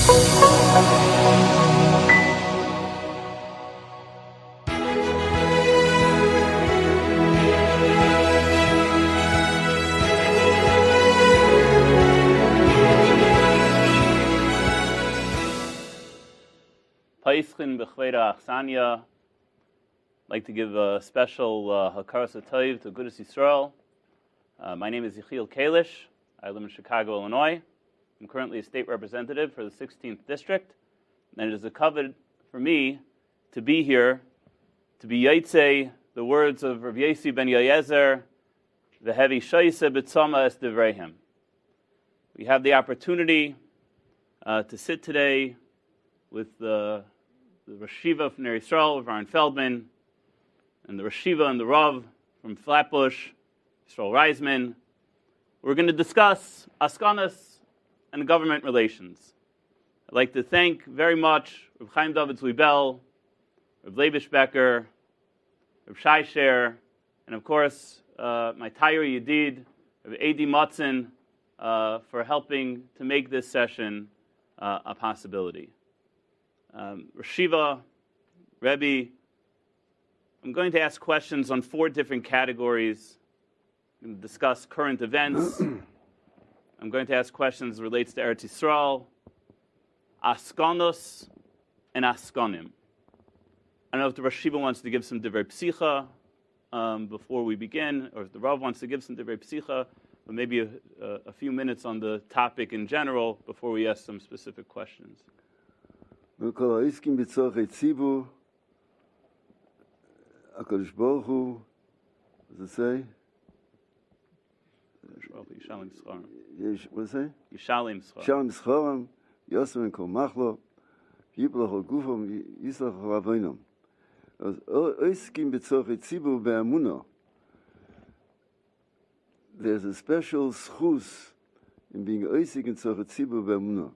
I'd like to give a special Hakaras Hatov to Agudah Yisrael. My name is Yechiel Kalish. I live in Chicago, Illinois. I'm currently a state representative for the 16th District, and it is a kavod for me to be here, to be Yaitse, the words of Rav Yossi ben Yoyezer, V'hevi shoyse b'tzama es devreihem. We have the opportunity to sit today with the Rosh Yeshiva from Eretz Yisrael, Feldman, and the Rosh Yeshiva and the Rav from Flatbush, Yisrael Reisman. We're going to discuss askanas and government relations. I'd like to thank very much Rav Chaim David Zwiebel, Rav Leibish Becker, Rav Shai Sher, and of course my Tayyar Yedid, Rav Adi Matzin, for helping to make this session a possibility. Rosh Yeshiva, Rebbe, I'm going to ask questions on 4 different categories. I'm going to discuss current events. I'm going to ask questions that relates to Eretz Yisrael, Askanos, and Askanim. I don't know if the Rosh Yeshiva wants to give some divrei psicha before we begin, or if the Rav wants to give some divrei psicha, but maybe a few minutes on the topic in general before we ask some specific questions. HaKadosh Baruch Hu, what does it say? What does it say? Yishalim Scharam. Yishalim Scharam, Yosem and Kol Machlo, Yibla Chol Gufam, Yisla Chol Avoinam. Oiskim B'tzorchei Tzibur Be'amunah. There's a special schus in being oisik in tzorchei Tzibur Be'amunah.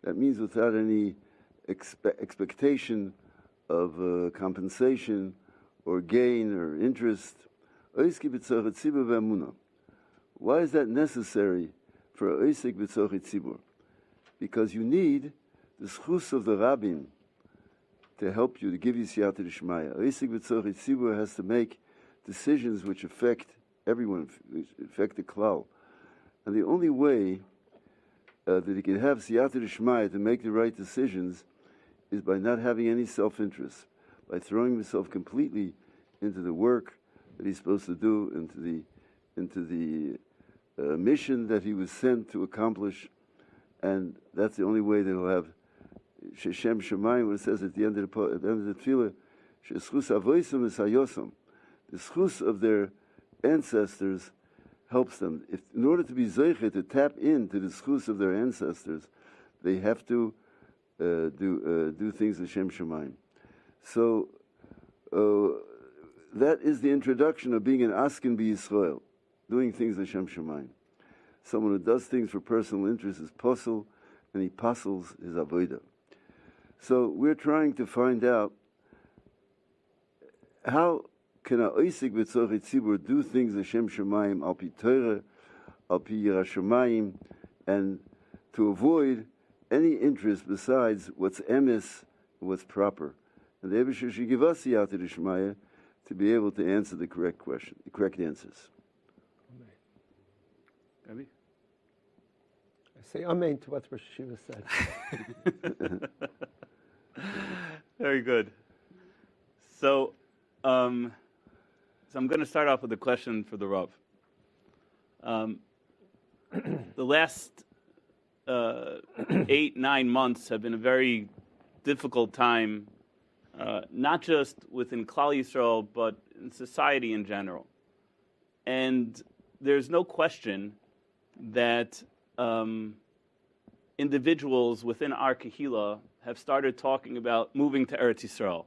That means without any expectation of compensation or gain or interest. Why is that necessary for oisik b'tzorchei tzibur? Because you need the schus of the rabbin to help you, to give you siyata d'shmaya. Oisik b'tzorchei tzibur has to make decisions which affect everyone, which affect the klal. And the only way that he can have siyata d'shmaya to make the right decisions is by not having any self-interest, by throwing himself completely into the work that he's supposed to do, into the mission that he was sent to accomplish, and that's the only way that he'll have Shem Shemayim. When it says at the end of the tefillah, Sheschus avoisam es hayosam, the schus of their ancestors helps them. If in order to be zeiche, to tap into the schus of their ancestors, they have to do things with Shem Shemayim. So that is the introduction of being an askin b'Yisrael, doing things with Shem Shemayim. Someone who does things for personal interest is posel, and he pasels his avodah. So we're trying to find out how can a oisik b'tzorchei tzibur do things with Shem Shemayim, al pi Torah, al pi Yiras Shemayim, and to avoid any interest besides what's emes and what's proper. And the Eibusher should give us the Siyata D'Shmaya to be able to answer the correct question, the correct answers. Amen. I say amen to what Rosh Yeshiva said. Very good. So I'm going to start off with a question for the Rav. The last 8-9 months have been a very difficult time, not just within Klal Yisrael, but in society in general. And there's no question that individuals within our Kehillah have started talking about moving to Eretz Yisrael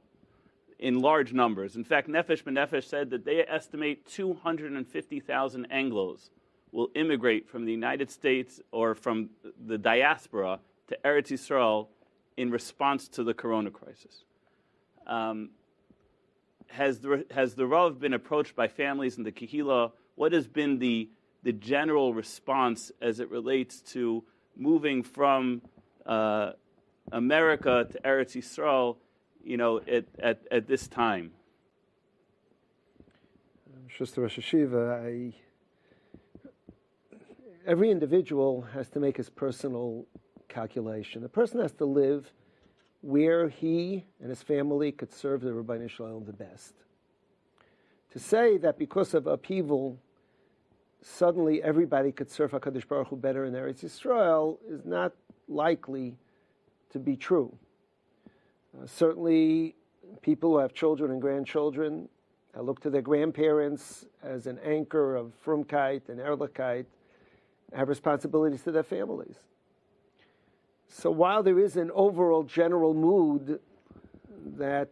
in large numbers. In fact, Nefesh B'Nefesh said that they estimate 250,000 Anglos will immigrate from the United States or from the diaspora to Eretz Yisrael in response to the Corona crisis. Has the Rav been approached by families in the Kehillah? What has been the general response as it relates to moving from America to Eretz Yisrael, at this time? Shuster Rosh Hashiva, every individual has to make his personal calculation. The person has to live where he and his family could serve the Rebbeinu Shalom the best. To say that because of upheaval, suddenly everybody could serve HaKadosh Baruch Hu better in Eretz Yisrael is not likely to be true. Certainly, people who have children and grandchildren look to their grandparents as an anchor of frumkeit and ehrlichkeit, have responsibilities to their families. So while there is an overall general mood that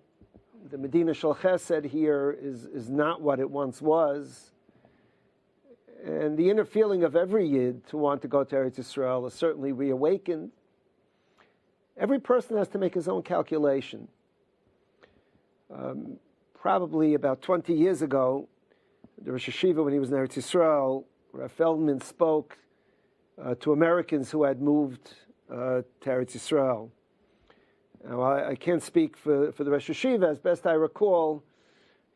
the Medina Shel Chesed here is not what it once was, and the inner feeling of every Yid to want to go to Eretz Yisrael is certainly reawakened, every person has to make his own calculation. Probably about 20 years ago, the Rosh Hashiva, when he was in Eretz Yisrael, Feldman spoke to Americans who had moved to Eretz Yisrael. Now, I can't speak for the Rosh Hashiva. As best I recall,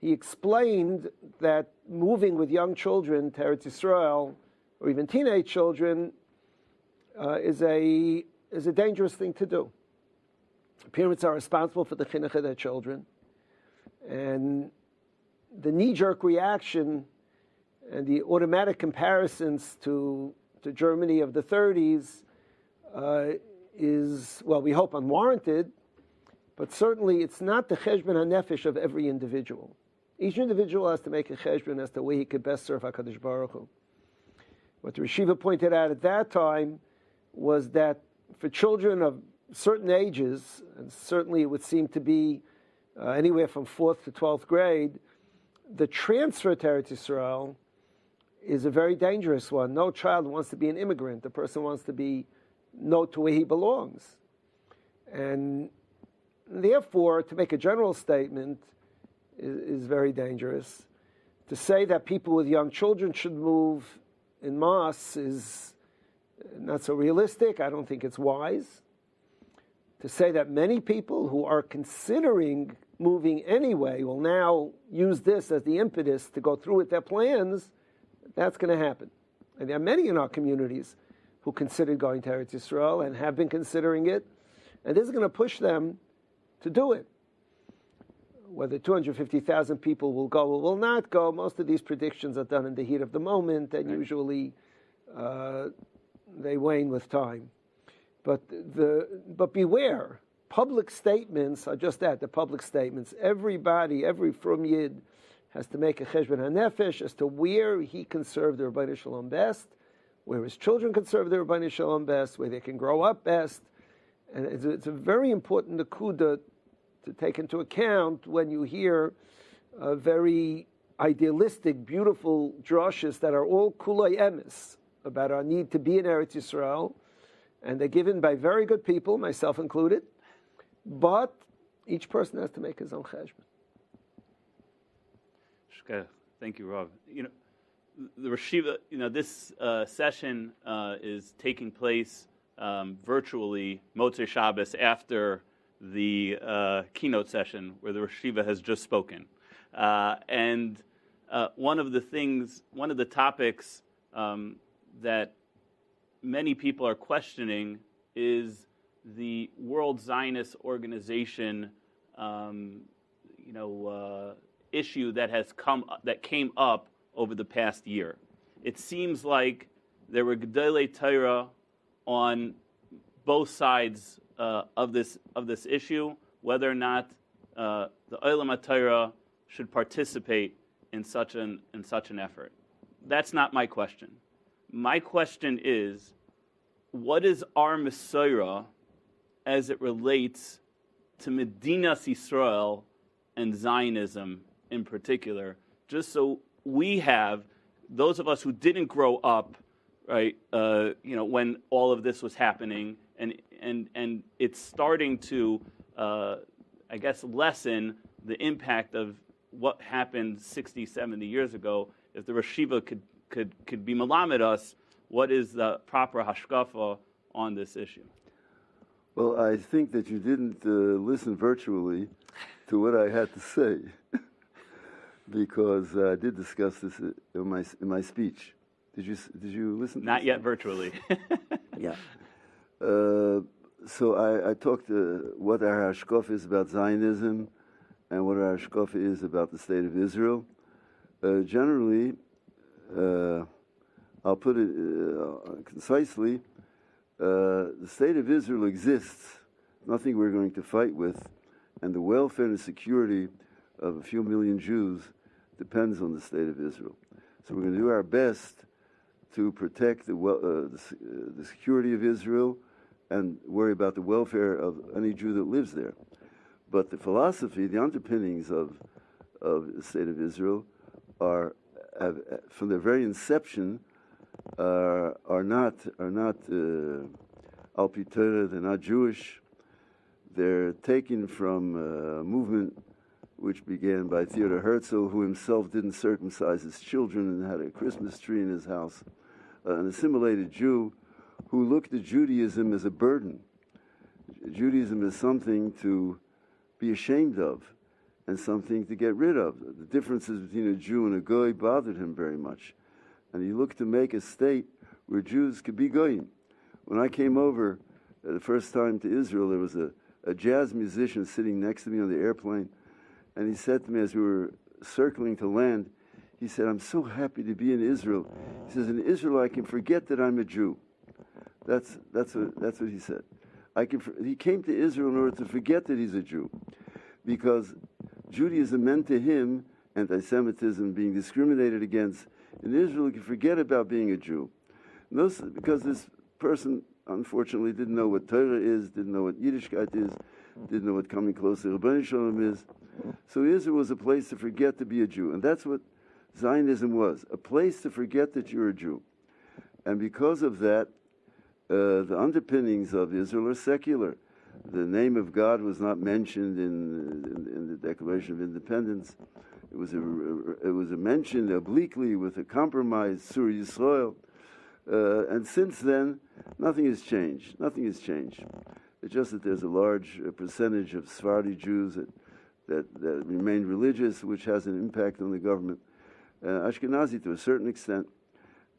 he explained that moving with young children to Eretz Yisrael, or even teenage children, is a dangerous thing to do. Parents are responsible for the chinuch of their children, and the knee-jerk reaction and the automatic comparisons to Germany of the 30s is, well, we hope unwarranted, but certainly it's not the cheshbon hanefesh of every individual. Each individual has to make a cheshbon as to where he could best serve HaKadosh Baruch Hu. What the Rishiva pointed out at that time was that for children of certain ages, and certainly it would seem to be anywhere from 4th to 12th grade, the transfer to Eretz Yisrael is a very dangerous one. No child wants to be an immigrant. The person wants to know to where he belongs. And therefore, to make a general statement is very dangerous. To say that people with young children should move en masse is not so realistic. I don't think it's wise. To say that many people who are considering moving anyway will now use this as the impetus to go through with their plans, that's going to happen. And there are many in our communities who considered going to Eretz Yisrael and have been considering it, and this is going to push them to do it. Whether 250,000 people will go or will not go, most of these predictions are done in the heat of the moment, and usually they wane with time. But beware, public statements are just that, the public statements. Everybody, every frum Yid has to make a cheshbon hanefesh as to where he can serve the Rebbeinu Shalom best, where his children can serve the Rebbeinu Shalom best, where they can grow up best. And it's a very important nakuda to take into account when you hear very idealistic, beautiful drushes that are all kulay emes about our need to be in Eretz Yisrael, and they're given by very good people, myself included, but each person has to make his own cheshbon. Thank you, Rav. The Rishiva, this session is taking place virtually Motzei Shabbos after the keynote session where the Rishiva has just spoken. And one of the topics that many people are questioning is the World Zionist Organization, issue that came up over the past year. It seems like there were Gedolei Torah on both sides of this issue, whether or not the Olam HaTorah should participate in such an effort. That's not my question. My question is, what is our Mesorah as it relates to Medinas Yisrael and Zionism in particular, just so we have, those of us who didn't grow up, right, when all of this was happening, and it's starting to, I guess, lessen the impact of what happened 60, 70 years ago. If the Rishiva could be melamed us, what is the proper Hashkafa on this issue? Well, I think that you didn't listen virtually to what I had to say, because I did discuss this in my speech. Did you listen? Not yet virtually. Yeah. So I talked what our Hashkafa is about Zionism and what our Hashkafa is about the state of Israel. Generally, I'll put it concisely, the state of Israel exists, nothing we're going to fight with, and the welfare and security of a few million Jews depends on the state of Israel. So we're going to do our best to protect the security of Israel and worry about the welfare of any Jew that lives there. But the philosophy, the underpinnings of the state of Israel from their very inception, are not al pi Torah. They're not Jewish. They're taken from a movement which began by Theodor Herzl, who himself didn't circumcise his children and had a Christmas tree in his house, an assimilated Jew who looked at Judaism as a burden. Judaism is something to be ashamed of and something to get rid of. The differences between a Jew and a Goy bothered him very much. And he looked to make a state where Jews could be Goyim. When I came over the first time to Israel, there was a jazz musician sitting next to me on the airplane, and he said to me as we were circling to land, he said, "I'm so happy to be in Israel." He says, "In Israel I can forget that I'm a Jew." That's what he said. He came to Israel in order to forget that he's a Jew, because Judaism meant to him anti-Semitism, being discriminated against. In Israel, he could forget about being a Jew. Because this person, unfortunately, didn't know what Torah is, didn't know what Yiddishkeit is, didn't know what coming close to Rebbeinu Shalom is. So Israel was a place to forget to be a Jew. And that's what Zionism was, a place to forget that you're a Jew. And because of that, the underpinnings of Israel are secular. The name of God was not mentioned in the Declaration of Independence. It was mentioned obliquely with a compromise, Sur Yisrael. And since then, nothing has changed. Nothing has changed. It's just that there's a large percentage of Sephardi Jews that remain religious, which has an impact on the government. Ashkenazi to a certain extent.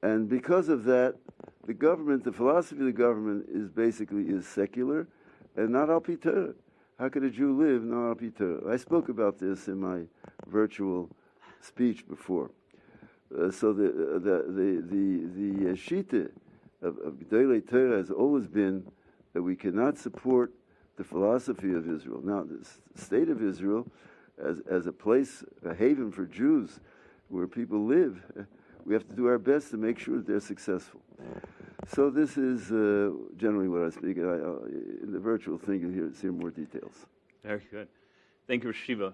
And because of that, the government, the philosophy of the government is secular and not al pi Torah. How could a Jew live not al pi Torah? I spoke about this in my virtual speech before. So the shita of Gedolei Torah has always been that we cannot support the philosophy of Israel. Now, the state of Israel, as a place, a haven for Jews, where people live, we have to do our best to make sure that they're successful. So this is generally what I speak. In the virtual thing, you'll hear more details. Very good. Thank you, Shiva.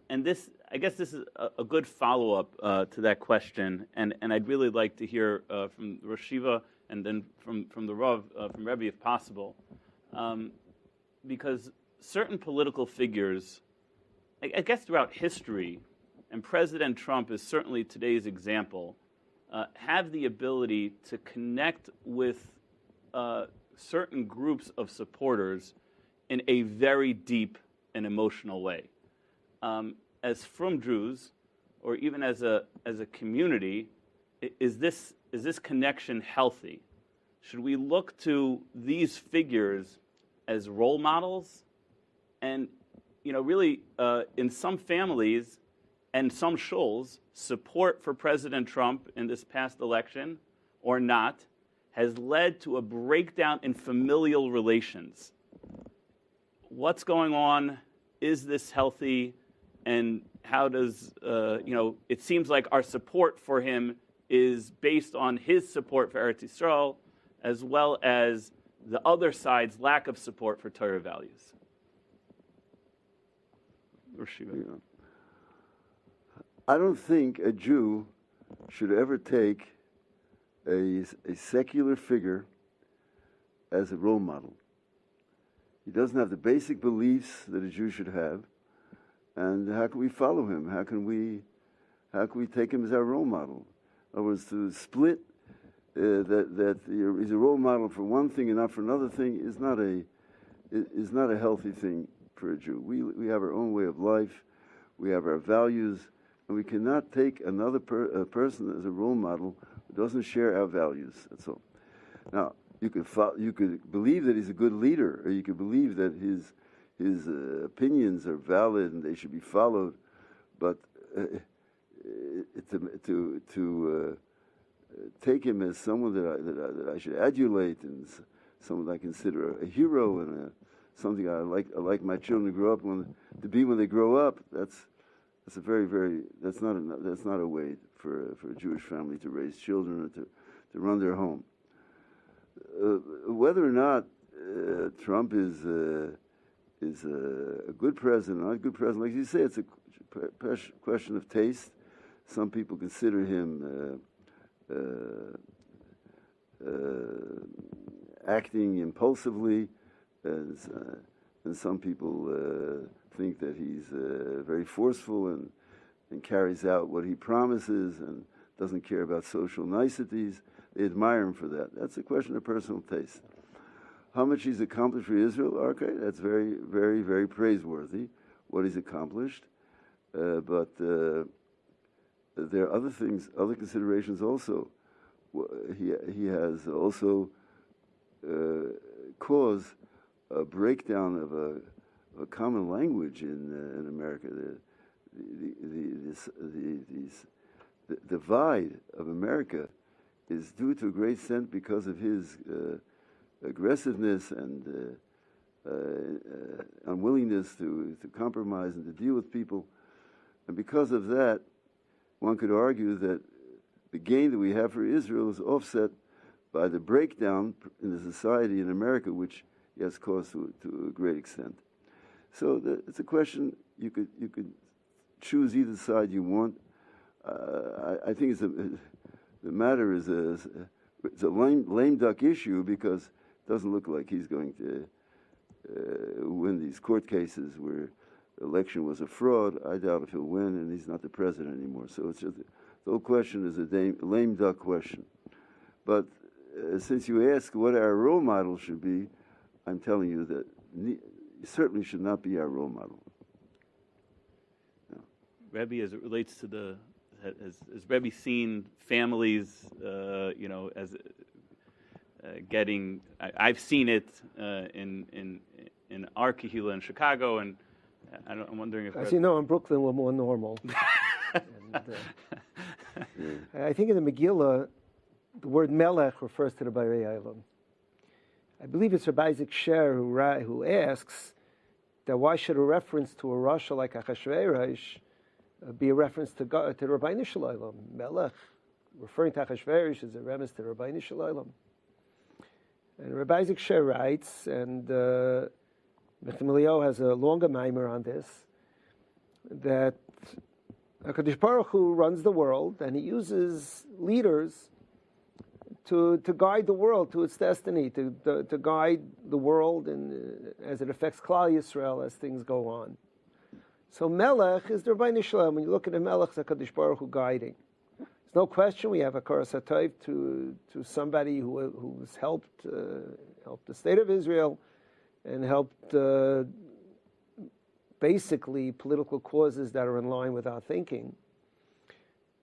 And this, I guess this is a good follow-up to that question, and I'd really like to hear from Rosh Shiva and then from the Rav, from Rebbe if possible, because certain political figures, I guess throughout history, and President Trump is certainly today's example, have the ability to connect with certain groups of supporters in a very deep and emotional way. As from Jews, or even as a community, is this connection healthy? Should we look to these figures as role models? And really, in some families and some shuls, support for President Trump in this past election or not has led to a breakdown in familial relations. What's going on? Is this healthy? And how does, it seems like our support for him is based on his support for Eretz Yisrael, as well as the other side's lack of support for Torah values. Yeah. I don't think a Jew should ever take a secular figure as a role model. He doesn't have the basic beliefs that a Jew should have. And how can we follow him? How can we take him as our role model? In other words, to split that he's a role model for one thing and not for another thing is not a is not a healthy thing for a Jew. We have our own way of life, we have our values, and we cannot take another person as a role model who doesn't share our values. That's all. Now, you could believe that he's a good leader, or you could believe that his opinions are valid and they should be followed, but to take him as someone that I should adulate and someone that I consider a hero and something I like my children to grow up to be when they grow up. That's a that's not a way for a Jewish family to raise children or to run their home. Whether or not Trump is a good president, not a good president, like you say, it's a question of taste. Some people consider him acting impulsively, and some people think that he's very forceful and carries out what he promises and doesn't care about social niceties. They admire him for that. That's a question of personal taste. How much he's accomplished for Israel, okay, that's very, very, very praiseworthy, what he's accomplished. But there are other things, other considerations also. He has also caused a breakdown of a common language in America. The divide of America is due to a great extent because of his aggressiveness and unwillingness to compromise and to deal with people. And because of that, one could argue that the gain that we have for Israel is offset by the breakdown in the society in America, which he has caused to a great extent. So it's a question you could choose either side you want. I think the matter is it's a lame duck issue because it doesn't look like he's going to win these court cases where the election was a fraud. I doubt if he'll win, and he's not the president anymore. So it's just the whole question is a lame duck question. But since you ask what our role model should be, I'm telling you that he certainly should not be our role model. No. Rebbe, as it relates to has Rebbe seen families, as getting? I've seen it in our Kehillah in Chicago, and I'm wondering if. As you know, in Brooklyn, we're more normal. I think in the Megillah, the word Melech refers to the Borei Olam. I believe it's Rabbi Isaac Sher who asks that why should a reference to a Rasha like Achashverosh be a reference to God, to Rabbeinu Shalom? Melech, referring to Achashverosh, is a reference to Rabbeinu Shalom. And Rabbi Isaac Sher writes, and Mechtam Eliyahu has a longer mimer on this, that HaKadosh Baruch Hu runs the world, and he uses leaders to guide the world to its destiny, to guide the world as it affects Klal Yisrael as things go on. So Melech is the Rabbeinu Shalom. When you look at the Melech, it's HaKadosh Baruch Hu guiding. There's no question we have a Koras HaTov to somebody who's helped the state of Israel and helped basically political causes that are in line with our thinking.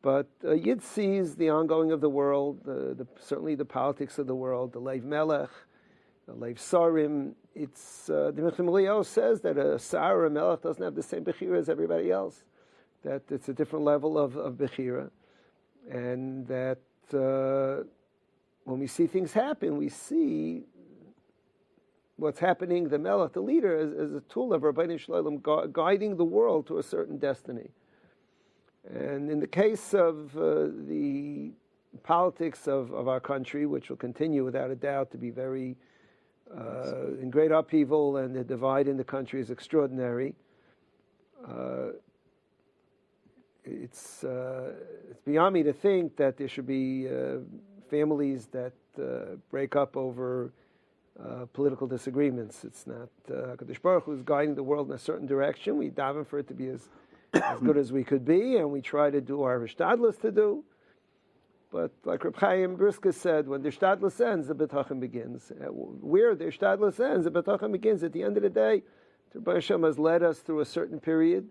But Yid sees the ongoing of the world, certainly the politics of the world, the Leiv Melech, the Leiv Sarim. It's the Mechtam Eliyahu says that a Sar or a Melech doesn't have the same Bechira as everybody else, that it's a different level of Bechira, and that when we see things happen, we see what's happening, the Melech, the leader, as a tool of Rabbeinu Shalom, guiding the world to a certain destiny. And in the case of the politics of our country, which will continue without a doubt to be very in great upheaval, and the divide in the country is extraordinary, it's beyond me to think that there should be families that break up over political disagreements. It's not HaKadosh Baruch Hu is guiding the world in a certain direction. We daven for it to be as good as we could be, and we try to do our hishtadlus to do. But like Reb Chaim Brisker said, when the Shtadlus ends, the B'tachim begins. Where the Shtadlus ends, the B'tachim begins. At the end of the day, the Rebbe Hashem has led us through a certain period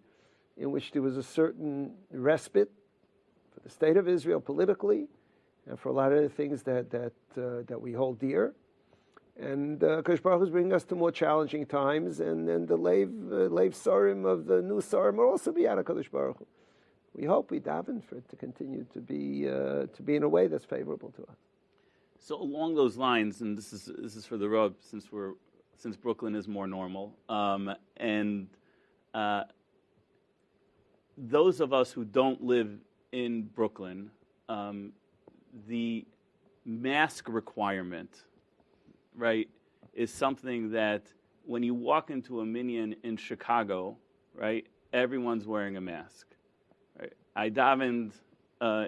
in which there was a certain respite for the state of Israel politically, and for a lot of the things that we hold dear. And Kadosh Baruch Hu is bringing us to more challenging times, and the Lev Sarim of the new Sarim will also be out of Kadosh Baruch Hu. We hope, we daven for it to continue to be in a way that's favorable to us. So along those lines, and this is for the Rav, since Brooklyn is more normal, and those of us who don't live in Brooklyn, the mask requirement, right, is something that when you walk into a minyan in Chicago, right, everyone's wearing a mask. Right? I davened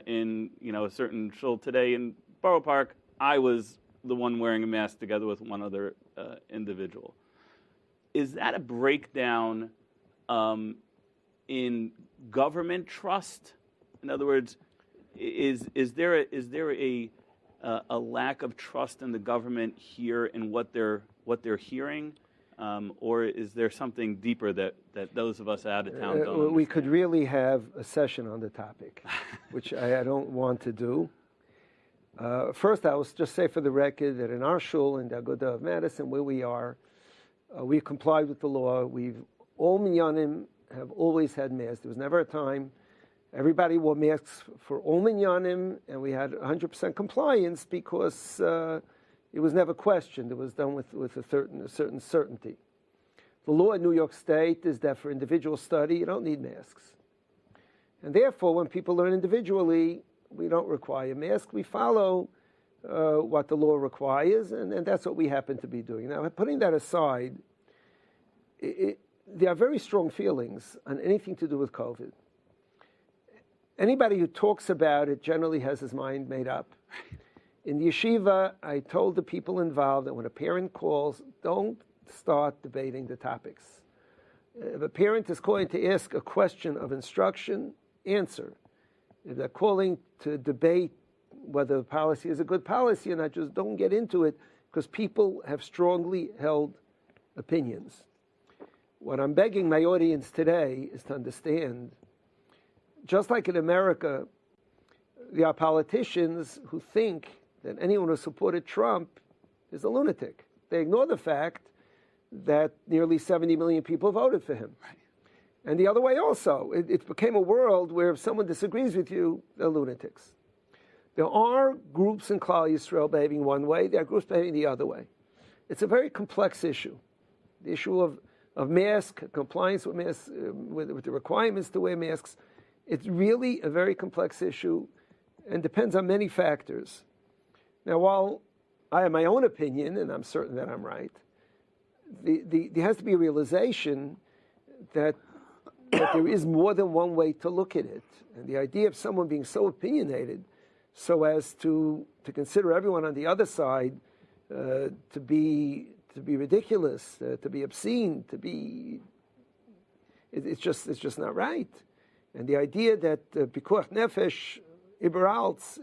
in a certain shul today in Borough Park. I was the one wearing a mask together with one other individual. Is that a breakdown in government trust? In other words, is there a lack of trust in the government here in what they're hearing, or is there something deeper that those of us out of town don't understand? We could really have a session on the topic, which I don't want to do. First, I will just say for the record that in our shul in the Agudah of Madison, where we are, we complied with the law. All minyanim have always had masks. There was never a time everybody wore masks for all minyanim, and we had 100% compliance because it was never questioned. It was done with a certain certainty. The law in New York State is that for individual study, you don't need masks. And therefore, when people learn individually, we don't require masks. We follow what the law requires, and that's what we happen to be doing. Now, putting that aside, there are very strong feelings on anything to do with COVID. Anybody who talks about it generally has his mind made up. In the yeshiva, I told the people involved that when a parent calls, don't start debating the topics. If a parent is calling to ask a question of instruction, answer. If they're calling to debate whether the policy is a good policy or not, just don't get into it, because people have strongly held opinions. What I'm begging my audience today is to understand, just like in America, there are politicians who think that anyone who supported Trump is a lunatic. They ignore the fact that nearly 70 million people voted for him. Right. And the other way also. It became a world where if someone disagrees with you, they're lunatics. There are groups in Klal Yisrael behaving one way. There are groups behaving the other way. It's a very complex issue. The issue of mask, compliance with masks, with the requirements to wear masks. It's really a very complex issue and depends on many factors. Now, while I have my own opinion, and I'm certain that I'm right, there has to be a realization that there is more than one way to look at it. And the idea of someone being so opinionated so as to consider everyone on the other side to be ridiculous, to be obscene, it's just not right. And the idea that pikuach nefesh iberalts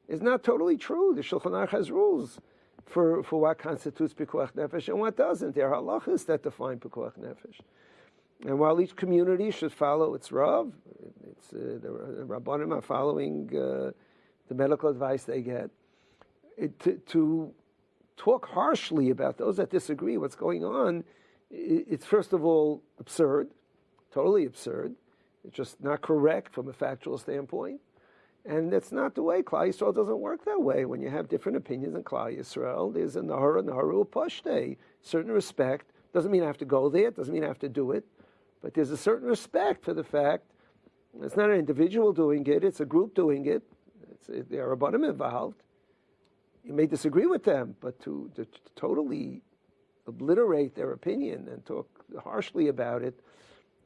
is not totally true. The Shulchan Aruch has rules for what constitutes pikuach nefesh and what doesn't. There are halachas that define pikuach nefesh. And while each community should follow its Rav, the Rabbanim are following the medical advice they get. To talk harshly about those that disagree, what's going on, it's first of all absurd, totally absurd. It's just not correct from a factual standpoint. And that's not the way. Klal Yisrael doesn't work that way. When you have different opinions in Klal Yisrael, there's a naharu pashte, certain respect. Doesn't mean I have to go there, doesn't mean I have to do it, but there's a certain respect for the fact it's not an individual doing it, it's a group doing it. There are rabbanim involved. You may disagree with them, but to totally obliterate their opinion and talk harshly about it,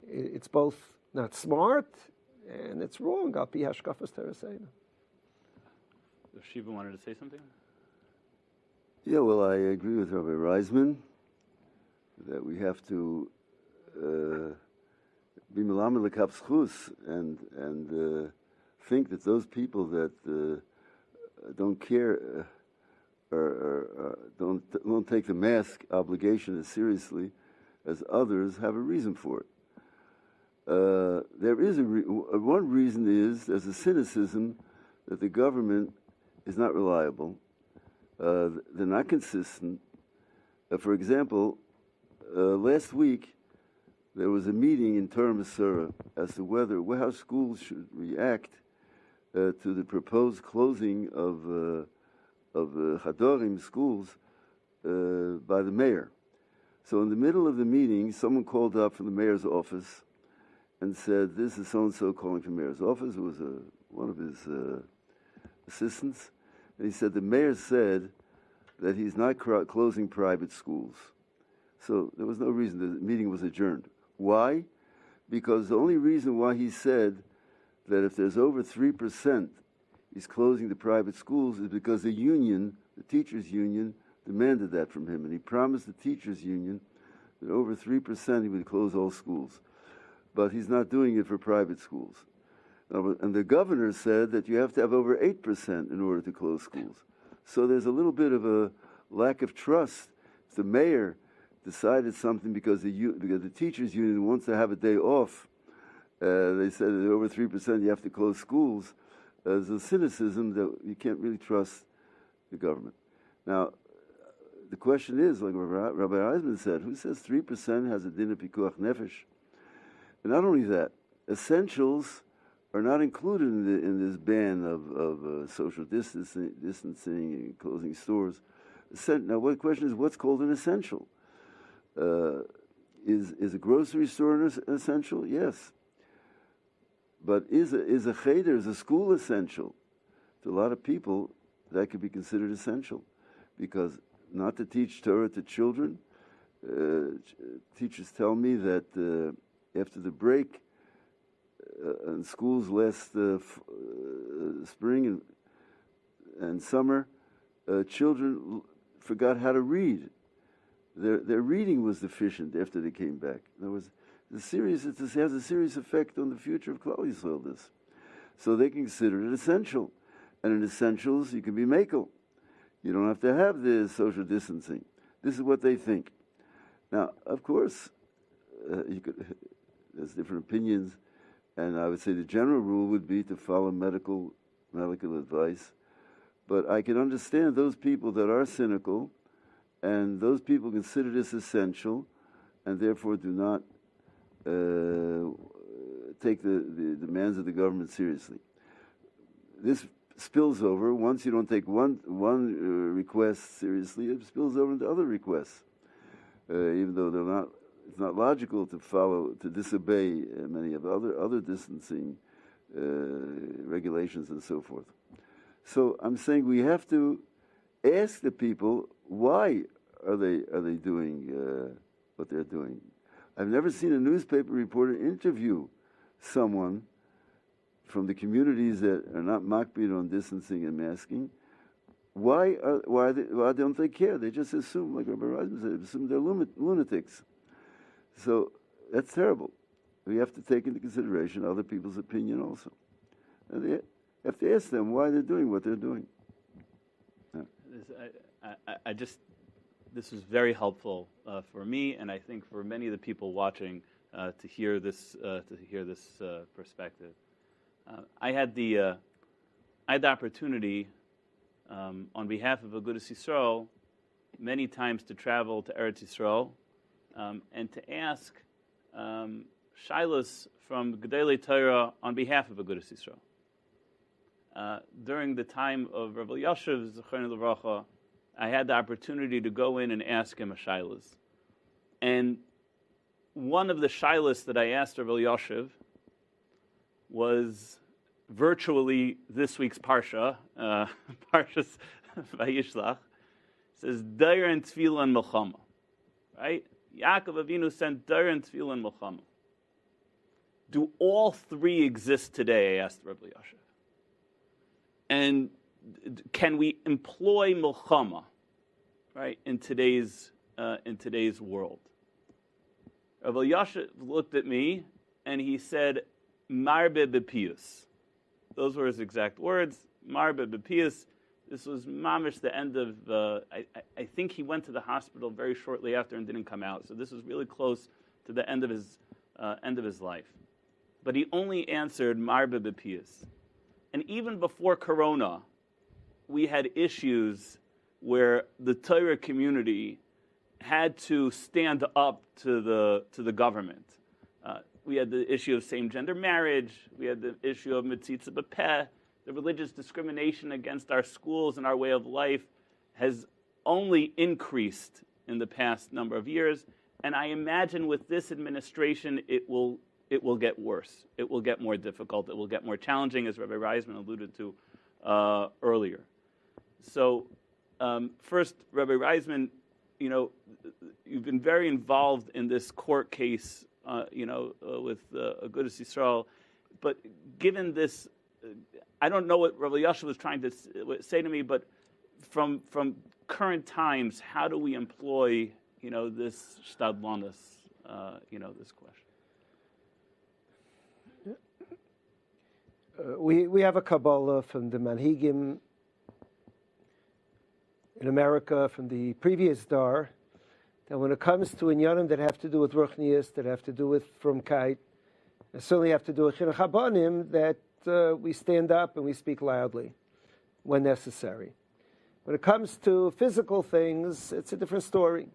it's both not smart and it's wrong. Al pi Hashkafa's Torah. Shiva wanted to say something? Yeah, well, I agree with Rabbi Reisman that we have to be melamed l'kap zchus and think that those people that don't care or don't take the mask obligation as seriously as others have a reason for it. There is one reason is there's a cynicism that the government is not reliable. They're not consistent. For example, last week there was a meeting in Torah Masura as to how schools should react to the proposed closing of Chadorim schools by the mayor. So in the middle of the meeting, someone called up from the mayor's office and said, "This is so-and-so calling from the mayor's office." It was one of his assistants. And he said, the mayor said that he's not closing private schools. So there was no reason. The meeting was adjourned. Why? Because the only reason why he said that if there's over 3%, he's closing the private schools is because the union, the teachers' union, demanded that from him. And he promised the teachers' union that over 3% he would close all schools. But he's not doing it for private schools. And the governor said that you have to have over 8% in order to close schools. So there's a little bit of a lack of trust. The mayor decided something because the teachers' union wants to have a day off. They said that over 3% you have to close schools. There's a cynicism that you can't really trust the government. Now, the question is, like Rabbi Reisman said, who says 3% has a din of pikuach nefesh? And not only that, essentials are not included in this ban of social distancing and closing stores. Now, the question is, what's called an essential? Is a grocery store an essential? Yes. But is a cheder, is a school essential? To a lot of people, that could be considered essential, because not to teach Torah to children. Teachers tell me that after the break, in schools last spring and summer, children forgot how to read. Their reading was deficient after they came back. In other words, it has a serious effect on the future of Klal Yisrael, this. So they consider it essential. And in essentials, you can be makel. You don't have to have the social distancing. This is what they think. Now, of course, there's different opinions, and I would say the general rule would be to follow medical advice. But I can understand those people that are cynical, and those people consider this essential, and therefore do not take the demands of the government seriously. This spills over. Once you don't take one request seriously, it spills over into other requests, even though they're not. It's not logical to disobey many of the other distancing regulations and so forth. So I'm saying we have to ask the people, why are they doing what they're doing? I've never seen a newspaper reporter interview someone from the communities that are not makbid on distancing and masking. Why don't they care? They just assume, like Rabbi Reisman said, assume they're lunatics. So that's terrible. We have to take into consideration other people's opinion also. And they have to ask them why they're doing what they're doing. Yeah. This was very helpful for me, and I think for many of the people watching to hear this perspective. I had the opportunity on behalf of Agudah Yisrael many times to travel to Eretz Yisrael and to ask shilas from Gedolei Torah on behalf of Agudah Yisrael. During the time of Rabbi Yashiv Zechron Levracha, I had the opportunity to go in and ask him a shilas. And one of the shilas that I asked Rabbi Yashiv was virtually this week's Parsha, Parshas Vayishlach. It says, Dair and Tefillah and Melchama. Right? Yaakov Avinu sent Dair and Tefillah and Melchama. Do all three exist today? I asked Rabbi Yashiv. And can we employ Melchama, right, in today's world? Rabbi Yashiv looked at me and he said, Marbe bepius. Those were his exact words. Marbe bepius. This was mamish the end of. I think he went to the hospital very shortly after and didn't come out. So this was really close to the end of his life. But he only answered marbe bepius. And even before Corona, we had issues where the Torah community had to stand up to the government. We had the issue of same-gender marriage. We had the issue of mitzitza b'peh. The religious discrimination against our schools and our way of life has only increased in the past number of years. And I imagine with this administration, it will get worse. It will get more difficult. It will get more challenging, as Rabbi Reisman alluded to earlier. So first, Rabbi Reisman, you've been very involved in this court case, with Agudah Yisrael. But given this, I don't know what Rabbi Yasha was trying to say to me, but from current times, how do we employ, this stadlanus, this question? We have a Kabbalah from the Manhigim in America from the previous Dar, that when it comes to inyanim that have to do with ruchnius, that have to do with frumkeit, and certainly have to do with chinuch habanim, that we stand up and we speak loudly when necessary. When it comes to physical things, it's a different story.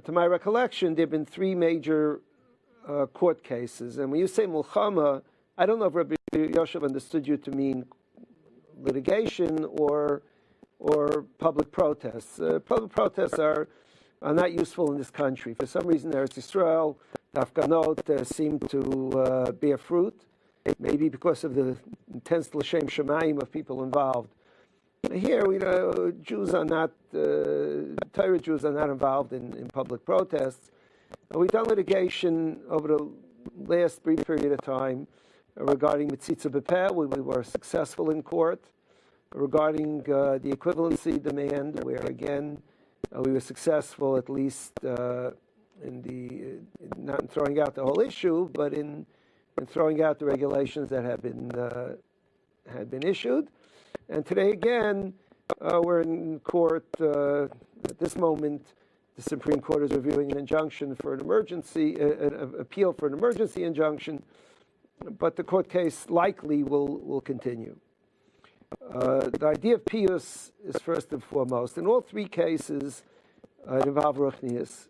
To my recollection, there have been three major court cases. And when you say mulchama, I don't know if Rabbi Yoshev understood you to mean litigation or public protests. Public protests are not useful in this country. For some reason, Eretz Yisrael, the Afghanot seem to bear fruit, maybe because of the intense l'shem shemayim of people involved. Here, Jews are not, Torah Jews are not involved in public protests. We've done litigation over the last brief period of time regarding mitzitza b'peh. We were successful in court. Regarding the equivalency demand, where again we were successful, at least not in throwing out the whole issue, but in throwing out the regulations that had been issued. And today again, we're in court. At this moment, the Supreme Court is reviewing an injunction for an emergency, an appeal for an emergency injunction, but the court case likely will continue. The idea of pius is first and foremost. In all three cases, it involved ruchnius.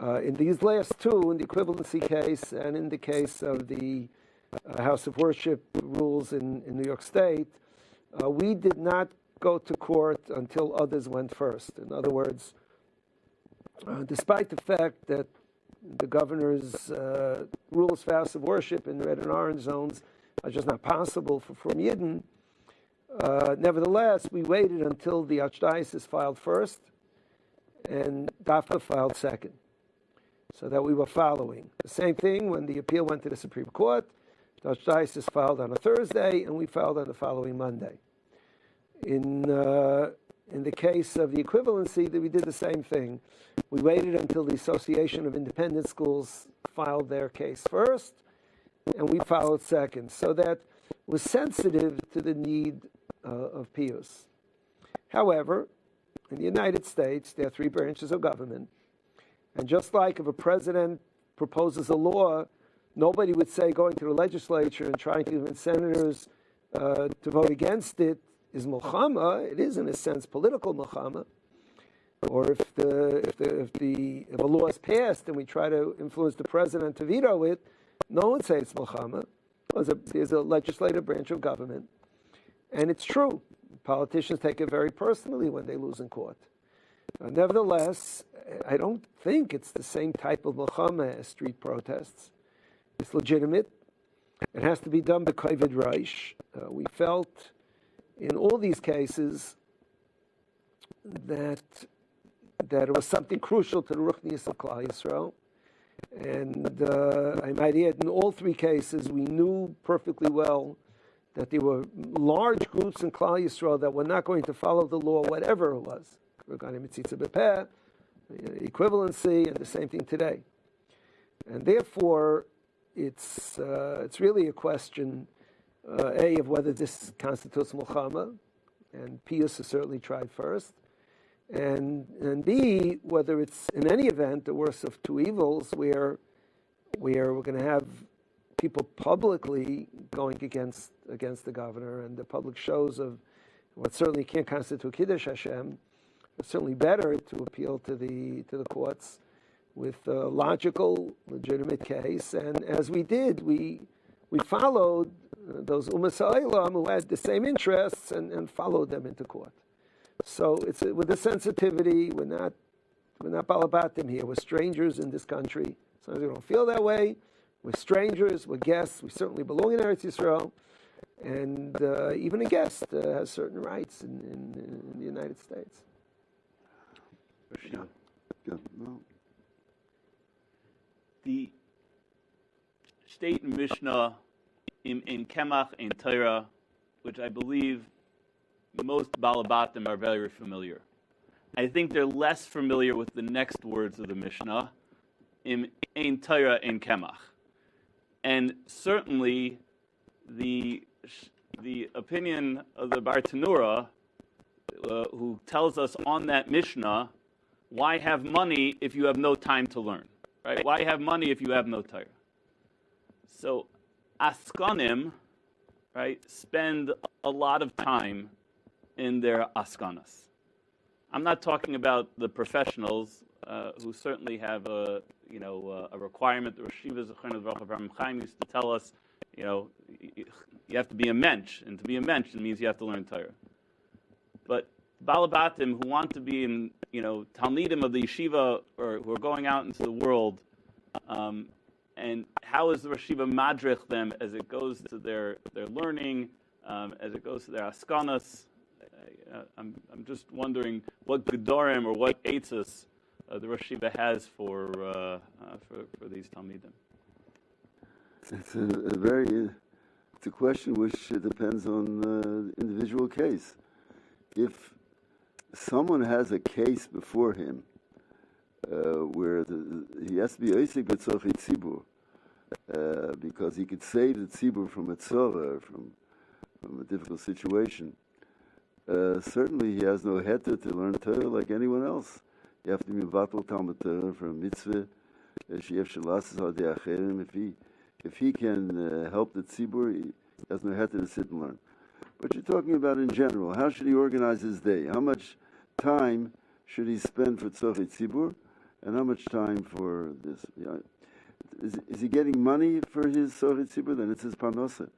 In these last two, in the equivalency case and in the case of the House of Worship rules in New York State, we did not go to court until others went first. In other words, despite the fact that the governor's rules for House of Worship in red and orange zones are just not possible for Yidden, nevertheless, we waited until the Archdiocese filed first and DAFA filed second, so that we were following. The same thing when the appeal went to the Supreme Court. The Archdiocese filed on a Thursday, and we filed on the following Monday. In the case of the equivalency, we did the same thing. We waited until the Association of Independent Schools filed their case first, and we followed second. So that was sensitive to the need of pius. However, in the United States, there are three branches of government. And just like if a president proposes a law, nobody would say going to the legislature and trying to convince senators to vote against it is milchama. It is, in a sense, political milchama. Or if a law is passed and we try to influence the president to veto it, no one would say it's milchama. There's a legislative branch of government. And it's true. Politicians take it very personally when they lose in court. Nevertheless, I don't think it's the same type of milchama as street protests. It's legitimate. It has to be done by kovid reish. We felt in all these cases that it was something crucial to the ruchnius of Klal Yisrael. And I might add, in all three cases, we knew perfectly well that there were large groups in Klal Yisrael that were not going to follow the law, whatever it was, regarding mitzitza b'peh, equivalency, and the same thing today. And therefore, it's really a question A, of whether this constitutes milchama, and Pius is certainly tried first, and B, whether it's in any event the worst of two evils, where we're going to have people publicly going against the governor, and the public shows of what certainly can't constitute Kiddush Hashem. It's certainly better to appeal to the courts with a logical, legitimate case, and as we did, we followed those Umas Ha'olam who had the same interests and followed them into court. So it's with a sensitivity. We're not balabatim here. We're strangers in this country. Sometimes we don't feel that way. We're strangers. We're guests. We certainly belong in Eretz Yisrael, and even a guest has certain rights in the United States. Yeah. No. The state in Mishnah, in Kemach, in Torah, which I believe most Balabatim are very familiar. I think they're less familiar with the next words of the Mishnah, in Torah, in Kemach. And certainly the opinion of the Bartanura, who tells us on that Mishnah, why have money if you have no time to learn? Right? Why have money if you have no Torah? So Askanim, right, spend a lot of time in their askanas. I'm not talking about the professionals who certainly have a requirement. The Rosh Yeshiva Zechron Baruch Avraham Chaim used to tell us, you have to be a mensch, and to be a mensch it means you have to learn Torah. But Balabatim who want to be in, Talmidim of the yeshiva, or who are going out into the world, and how is the Rosh Yeshiva madrich them as it goes to their learning, as it goes to their askanas? I'm just wondering what gedorim or what eitzes the Rosh Yeshiva has for these Talmidim. It's a question which depends on the individual case. If someone has a case before him where he has to be oisik b'tzorchei tzibur, because he could save the tzibur from a tzora, from a difficult situation, certainly he has no heter to learn Torah like anyone else. You have to be mevatel Talmud Torah for a mitzvah. If he can help the tzibur, he has no heter to sit and learn. But you're talking about in general. How should he organize his day? How much time should he spend for tzorchei tzibur, and how much time for this? Is he getting money for his tzorchei tzibur? Then it's his parnasa.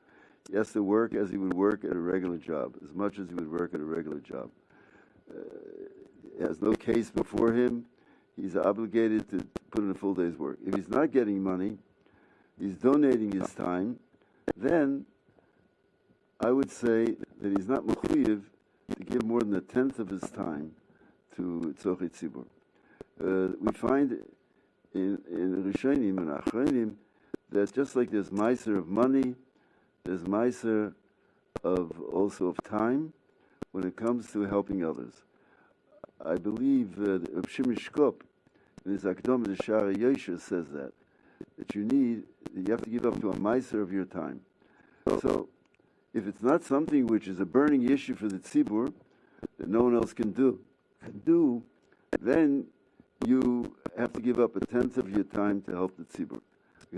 He has to work as he would work at a regular job, as much as he would work at a regular job. He has no case before him. He's obligated to put in a full day's work. If he's not getting money, he's donating his time, then I would say that he's not mechuyev to give more than 1/10 of his time to tzorchei tzibur. We find in Rishonim and Achronim that just like there's meiser of money, there's meiser also of time when it comes to helping others. I believe Reb Shimon Shkop in his Agudah the Shara Yosha says that you have to give up to a meiser of your time. So if it's not something which is a burning issue for the tzibur that no one else can do, then you have to give up 1/10 of your time to help the tzibur.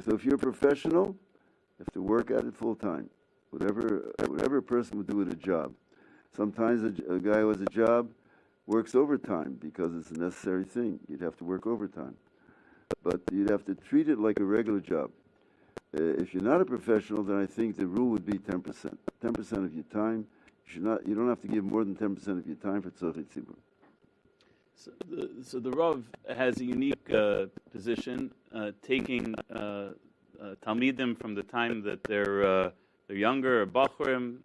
So if you're a professional, you have to work at it full time. Whatever a person would do with a job. Sometimes a guy who has a job works overtime because it's a necessary thing. You'd have to work overtime. But you'd have to treat it like a regular job. If you're not a professional, then I think the rule would be 10%. 10% of your time. You don't have to give more than 10% of your time for tzorchei tzibur. So the Rav has a unique position, taking Talmidim from the time that they're younger, Bachurim,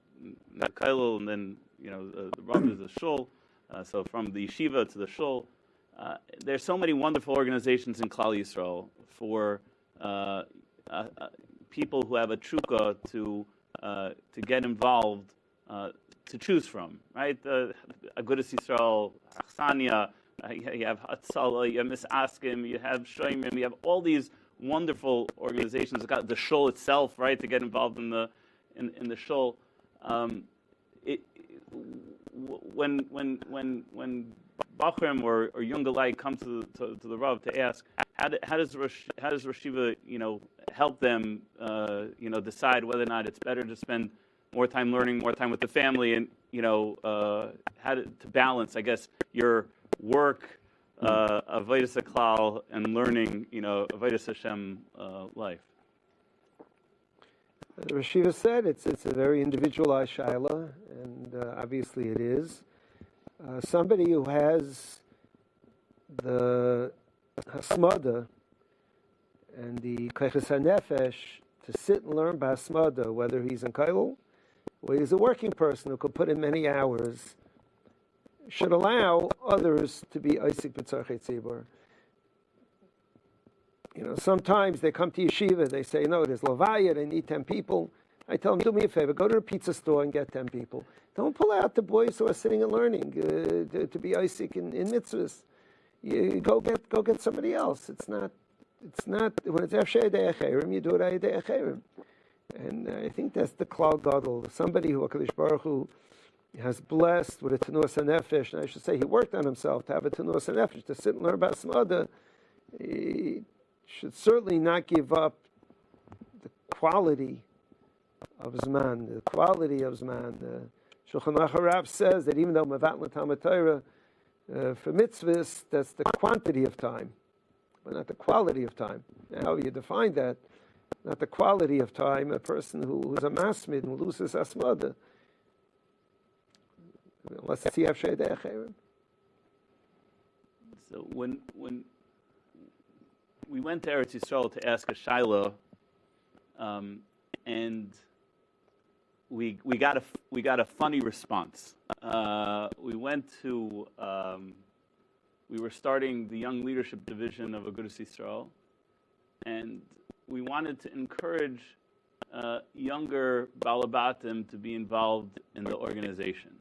Kailul, and then the Rav is a shul. So from the yeshiva to the shul, there's so many wonderful organizations in Klal Yisrael for people who have a trukah to get involved, to choose from, right? Agudah Yisrael, Achsania, you have Hatzalah, you have Misaskim, you have Shoimim, you have all these wonderful organizations. Got the shul itself, right, to get involved in the in the shul. When Bachrim or young alike come to the Rav to ask, how does Rosh Yeshiva, help them, decide whether or not it's better to spend more time learning, more time with the family, and how to balance, I guess, your work, avodas haklal, and learning, avodas Hashem life. The Rosh Yeshiva said it's a very individualized shaila, and obviously it is. Somebody who has the hasmada and the kaiches hanefesh to sit and learn b'hasmada, whether he's in kailul or he's a working person who could put in many hours, should allow others to be oisik b'tzarchei tzibur. Sometimes they come to yeshiva, they say, no, there's lavaya, they need 10 people. I tell them, do me a favor, go to the pizza store and get 10 people. Don't pull out the boys who are sitting and learning to be Isaac in mitzvahs. You go get somebody else. It's not when it's Efshei Dei Acherim, you do it Dei Acherim. And I think that's the Klal Gadol. Somebody who HaKadosh Baruch Hu has blessed with a Tenuas HaNefesh, and I should say he worked on himself to have a Tenuas HaNefesh, to sit and learn about Smada. He should certainly not give up the quality of Zman. The quality of Zman. Shulchan Aruch Harav says that even though Mevatlan Talmud Torah for mitzvahs, that's the quantity of time, but not the quality of time. Now, how you define that? Not the quality of time. A person who's a masmid and loses asmada, unless it's Yevshei Dei Acherim. So when we went to Eretz Yisrael to ask a shaila, and we got a funny response. We were starting the Young Leadership Division of Agudah Yisrael, and we wanted to encourage younger balabatim to be involved in the organization.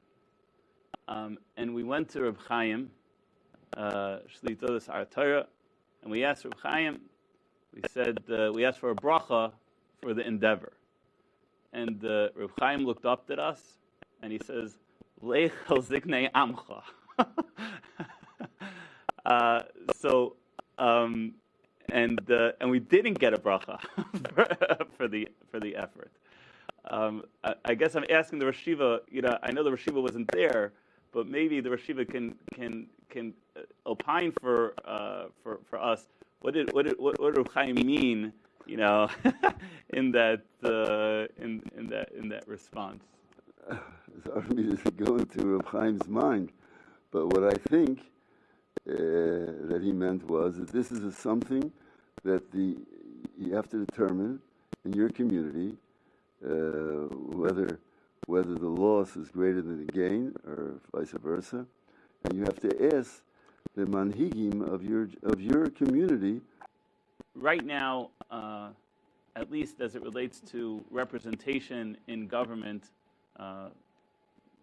And we went to Reb Chaim, Shlitodas Torah, and we asked Reb Chaim. We said we asked for a bracha for the endeavor. And Reb Chaim looked up at us, and he says, "Lech al ziknei amcha." And we didn't get a bracha for the effort. I guess I'm asking the Rosh Yeshiva. I know the Rosh Yeshiva wasn't there, but maybe the Rosh Yeshiva can opine for us. What did Reb Chaim mean? In that response. It's hard for me to go into Reb Chaim's mind, but what I think that he meant was that this is something that you have to determine in your community whether the loss is greater than the gain or vice versa, and you have to ask the manhigim of your community. Right now, at least as it relates to representation in government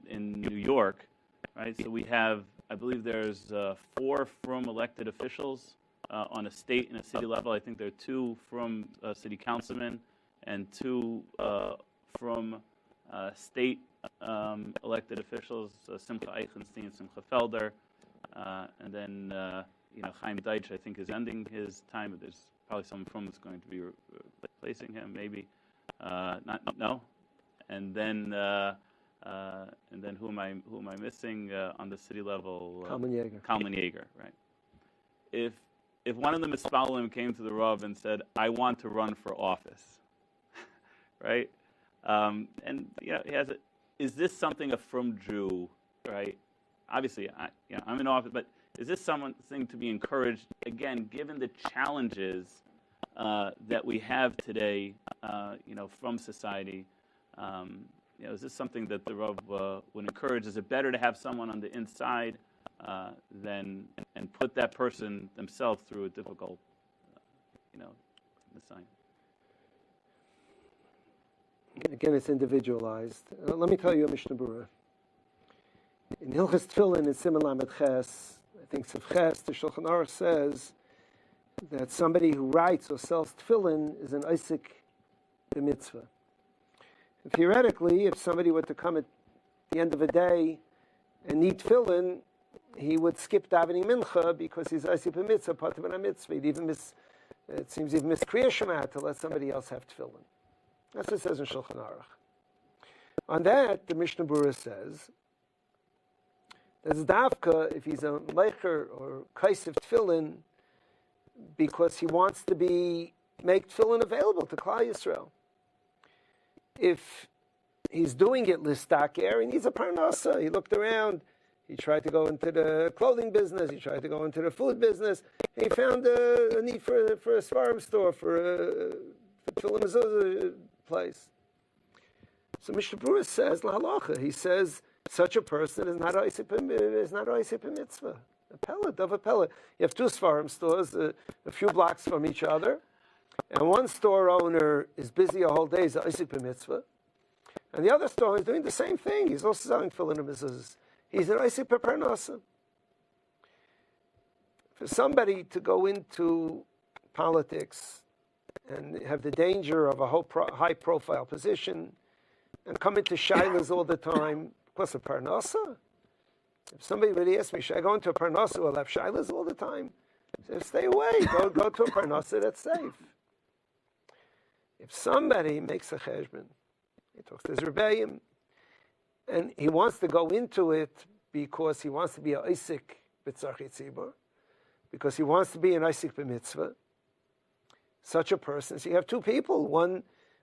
in New York, right? So we have, I believe there's 4 from elected officials on a state and a city level. I think there are 2 from city councilmen and 2 from state elected officials, Simcha Eichenstein, Simcha Felder, and then Chaim Deitch, I think, is ending his time, but there's probably someone from that's going to be replacing him, maybe. No. And then who am I missing on the city level? Kalman Yeager, right? If one of the mispalim came to the Rav and said, "I want to run for office," right? And he has it. Is this something a frum Jew, right? Obviously, I'm in office, but is this something to be encouraged? Again, given the challenges that we have today, from society, is this something that the Rav would encourage? Is it better to have someone on the inside than and put that person themselves through a difficult, assignment? Again, it's individualized. Let me tell you a Mishnah Berurah. In Hilchas Tefillin, in Siman Lamed Ches, I think Sef Ches, the Shulchan Aruch says that somebody who writes or sells tefillin is an Isaac b'mitzvah. Theoretically, if somebody were to come at the end of a day and need tefillin, he would skip davening mincha because he's oisip a mitzvah, part of a mitzvah. It seems he'd miss Kriya Shema to let somebody else have tefillin. That's what it says in Shulchan Aruch. On that, the Mishnah Berurah says, there's dafka if he's a meicher or kaisiv tefillin because he wants to make tefillin available to Klal Yisrael. If he's doing it listaker, he needs a parnasa. He looked around. He tried to go into the clothing business. He tried to go into the food business. He found a need for a svarim store, for tefillin mezuzah place. So Mishnah Berurah says, la halacha, he says, such a person is not oisip a mitzvah. A pellet of a pellet. You have two svarim stores, a few blocks from each other, and one store owner is busy a whole day, is oisip a mitzvah, and the other store is doing the same thing. He's also selling tefillin and mezuzahs. He's an oisip a parnasa. For somebody to go into politics and have the danger of a high-profile position and come into shilas all the time because of parnasa. If somebody really asks me, should I go into a parnasa or have shilas all the time? I say, stay away. Go to a parnasa that's safe. If somebody makes a cheshbon, he talks to his rebbeim, and he wants to go into it because he wants to be a isik b'tzarchi tzibur, because he wants to be an isik b'mitzvah, such a person. So you have two people.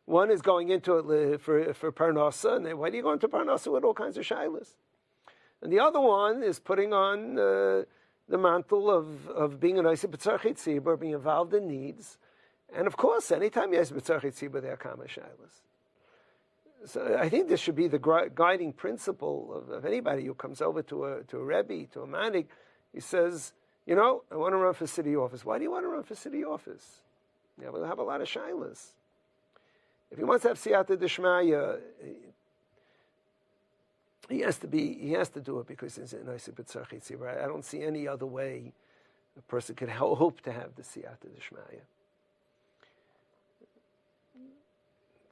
One is going into it for parnasa, and then why do you go into parnasa with all kinds of shilas? And the other one is putting on the mantle of being an Isip B'tzarchi Tzibur, being involved in needs. And of course, anytime you have B'tzarchi Tzibur, there are Kama Shailas. So I think this should be the guiding principle of anybody who comes over to a Rebbe, to a Manik. He says, I want to run for city office. Why do you want to run for city office? We'll have a lot of Shailas. If he wants to have Siyata D'Shmaya, he has to do it because it's an Isip B'tzarchi Tzibur. I don't see any other way a person could hope to have the Siyata D'Shmaya.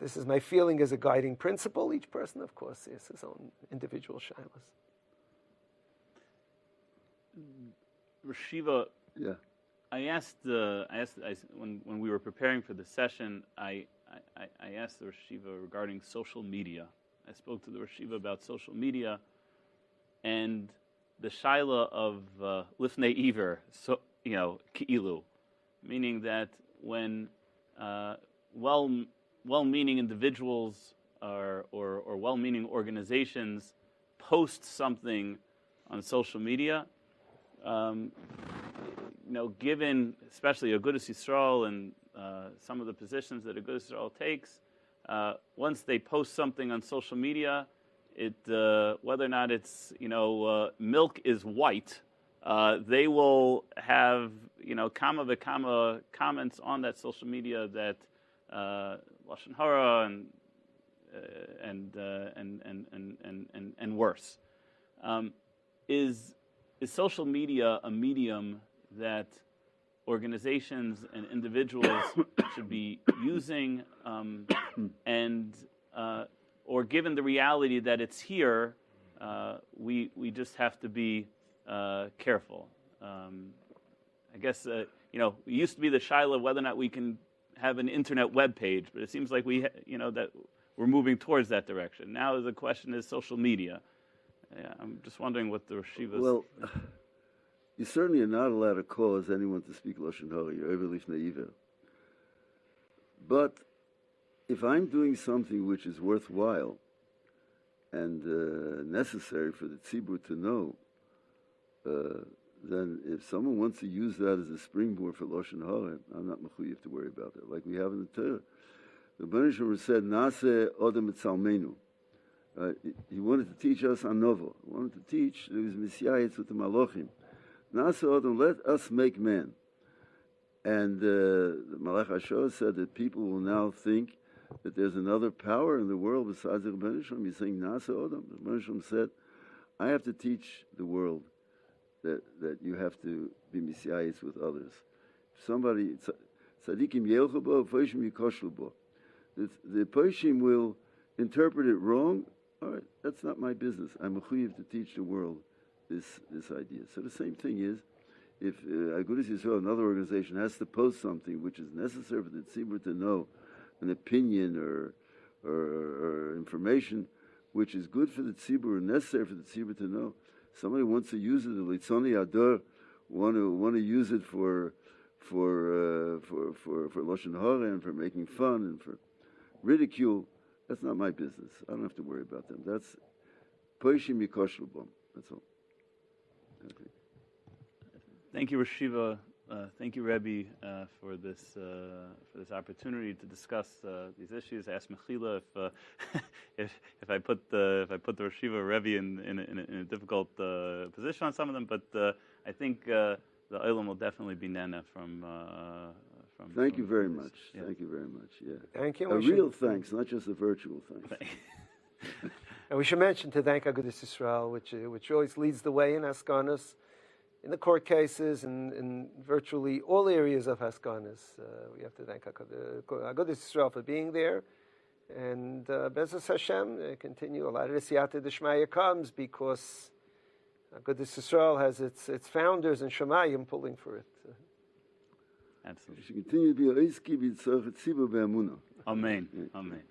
This is my feeling as a guiding principle. Each person, of course, has his own individual shilas. Rashiva, Yeah. I asked when we were preparing for the session, I asked the Rashiva regarding social media. I spoke to the Rashiva about social media and the shaila of lifnei iver, so ki'ilu, meaning that when well-meaning individuals or well-meaning organizations post something on social media, given especially Agudah Yisrael and some of the positions that Agudah Yisrael takes, once they post something on social media, whether or not it's milk is white, they will have kama v'kama comments on that social media that lashon hara and worse. Is social media a medium that organizations and individuals should be using, or given the reality that it's here, we just have to be careful. I guess it used to be the shaila whether or not we can have an internet web page, but it seems like that we're moving towards that direction. Now the question is social media. Yeah, I'm just wondering what the Rashiva's... Well, you certainly are not allowed to cause anyone to speak lashon hara. You're overly naive. But if I'm doing something which is worthwhile and necessary for the tzibur to know, then if someone wants to use that as a springboard for lashon hara, I'm not mechuyev to worry about that. Like we have in the Torah, the Rebbeinu Shalom said, "Naseh odem etzalmenu." He wanted to teach us anova. He wanted to teach there was Messiah with the Malachim. Naseh odem, let us make man. And the Malach Hashor said that people will now think that there's another power in the world besides the Rebbeinu Shalom. He's saying Naseh odem. The Rebbeinu Shalom said, I have to teach the world that you have to be Messiah with others. Somebody, tzadikim yelchu bo, poishim yikoshlu bo. The poishim will interpret it wrong, all right, that's not my business. I'm mechuyev to teach the world this idea. So the same thing is, if Agudah Yisrael, another organization, has to post something which is necessary for the tzibur to know, an opinion or information which is good for the tzibur and necessary for the tzibur to know, somebody wants to use it, the litzoni ador want to use it for lashon hara and for making fun and for ridicule, that's not my business. I don't have to worry about them. That's poishim yikoshel bom. That's all. Okay. Thank you, Rashiva. Thank you, Rebbe, for this opportunity to discuss these issues. I asked Mechila if I put the Rashiva Rebbe in a difficult position on some of them, but I think the Olam will definitely be nana from. Thank you very this. much. Yeah. Thank you very much. Yeah. Thank you. A real thanks, not just a virtual thanks. And we should mention to thank Agudah Yisrael, which always leads the way in Haskanas, in the court cases, in virtually all areas of Haskanas. We have to thank Agudah Yisrael for being there. And Bezos Hashem, continue. A lot of the Siyata D'Shmaya comes because Agudah Yisrael has its founders and Shemayim pulling for it. Absolutely. You should continue to be a oiski b'tzorch tzibur be'amunah. Amen. Amen.